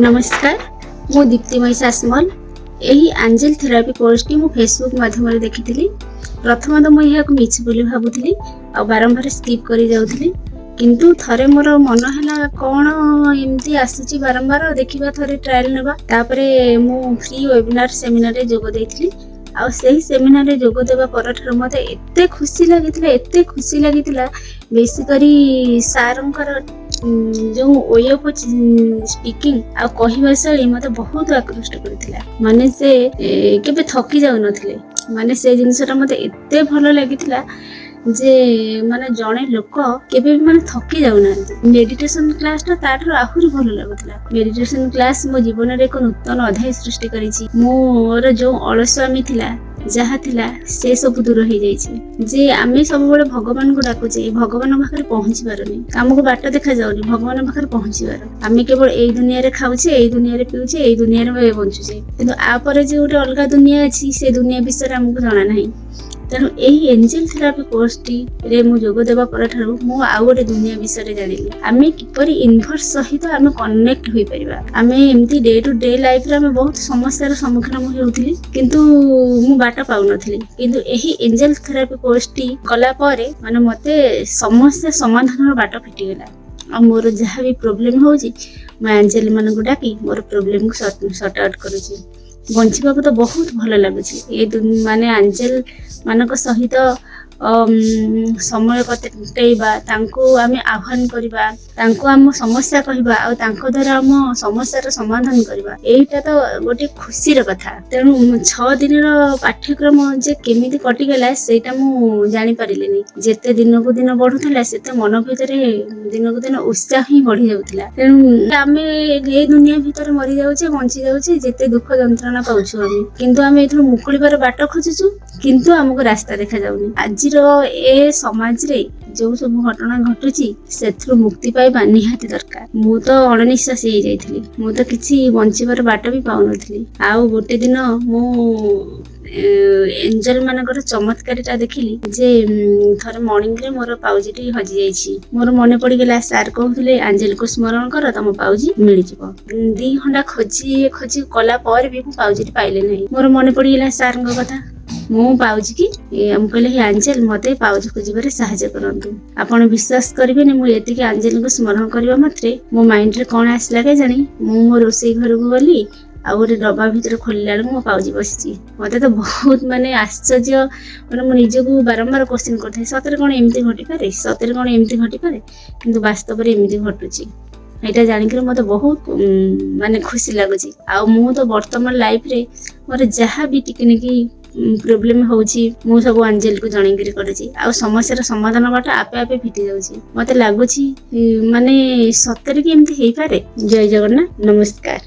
नमस्कार मु दीप्तिमयी सासमल यही एंजेल थेरापी कोर्स टी मु फेसबुक माध्यम देखी प्रथम तो मुझे मिछ बोली भावुली आ बारंबार स्किप करी जाउथली किंतु थरे मोर मन है कौन एमती आसुची बारंबार देखा थरे ट्रायल नेबा तापरे मु फ्री वेबिनार सेमिनार रे जोग देइथली आ सही सेमिनार रे जोग देबा परठार मते एते खुशी लागितिला बेसिकली सारंकर जो वे ऑफ स्पीकिंग आ कहवा शैली मते बहुत आकृष्ट करथिला माने से केबे थकी जाउ नथिले माने से जिनसटा मते एते भलो लागितिला जे माने जणे लोक केबे भी माने थकी जाउ ना। मेडिटेशन क्लास ता ताठर आहुरी भलो लागुतिला। मेडिटेशन क्लास मो जीवन रे एक नूतन अध्याय सृष्टि करिछि। मोर जो अलस्वामी थिला जहा थिला से सब दूर हो जाइए जे आमे सब बड़े भगवान को डाकुचे भगवान पाखे पहुंची पारुनी आमको बाट देखा जाऊनी भगवान पाखे पहुंची पार आमे केवल यही दुनिया रे खाऊचे यही दुनिया रे पीऊचे यही दुनिया रे बंचुचे किंतु आ परे जे गोटे अलग दुनिया अछि से दुनिया विषय हमको जाना नहीं। तेणु यही एंजेल थेरापी कोर्स टी रे मु जोग देबा पर ठारू मु आ गोटे दुनिया विषय जानिली आमे किपरि यूनिवर्स सहित आमे कनेक्ट होई परिबा। आमे एमती डे टू डे लाइफ रे आमे बहुत समस्या सम्मुखीन मु हेउथिली किंतु मु बाट पाउ नथिली किंतु यही एंजेल थेरापी कोर्स टी कला पारे माने मते समस्या समाधान बाट फिटी गेला आ मोर जहा भी प्रॉब्लम होउची मैं एंजेल मन को डाकी मोर प्रॉब्लम को सॉर्ट आउट करूची बंचिबा तो बहुत भल लगुच ये माने एंजेल मानक सहित समय कटेबा तांको आमे आह्वान करिबा तांको आम समस्या कहिबा आ तांको द्वारा आम समस्या समाधान करिबा एटा तो गोटे खुशी र कथा। तेणु 6 दिन रो पाठ्यक्रम जे केमिति कटि गेला सेटा मु जानि परिलेनी जेते दिन को दिन बढ़ुथला सेते मन भितरे दिन को दिन उत्साह ही बढ़ी जाउथला। तेणु आमे ए दुनिया भितर मरि जाउचे बंची जाउचे जेते दुख जंत्रणा पाउछु आमे किंतु आमे एथरो मुकुलिबार बाट खोजुछु किंतु हमको रास्ता देखा जाउनी। आज ए समाज रे जो सब घटना घटुची सेथरु मुक्ति पाइबा निहाती दरकार। मु तो अणनिश्वास हो जाइथिली मु तो किछि बंचिबार बाट भी पाउ नथिली आउ गोटे दिन मु एंजल मानकर चमत्कारिता देखिली जे थरे मॉर्निंग रे मोर पाउजीटी हजि जाइछि मोर मने पड़ी गेला सार कहउथिले एंजल को स्मरण कर तम पाउजी मिलि जिवो 2 घंटा खोजी कला पर भी मु पाउजीटी पाइले नहीं मोर मने पड़ी गेला सार को कथा मु पाउजी की हम कहले हे एंजल मते पाउजी खोजिबारे सहायता करंतु आपण विश्वास करिबेनी मु एति के एंजल को स्मरण करबा मात्रे मो माइंड रे कोन आसला के जानी मु मो रोसई घर को गली आ गोटे डब्बा भितर खोलिला मो पाउजी बसिची मते तो बहुत माने आश्चर्य माने मो निजको बारंबार क्वेश्चन करथे सतरे कोन एमती घटी पारे सतरे कोन एमती घटी पारे किंतु वास्तव रे एमती घटुची एटा जानिक मते बहुत माने खुशी लागुची आ मु तो वर्तमान लाइफ रे मोर जहा भी टिकनेकी प्रॉब्लम होउची मु सब एंजल को जणेगिरी करछि आ समस्या समाधान बाट आपे आपे फिटी जाउची मते लागुची माने सतरे कि एमती हेई पारे। जय जगन्नाथ नमस्कार।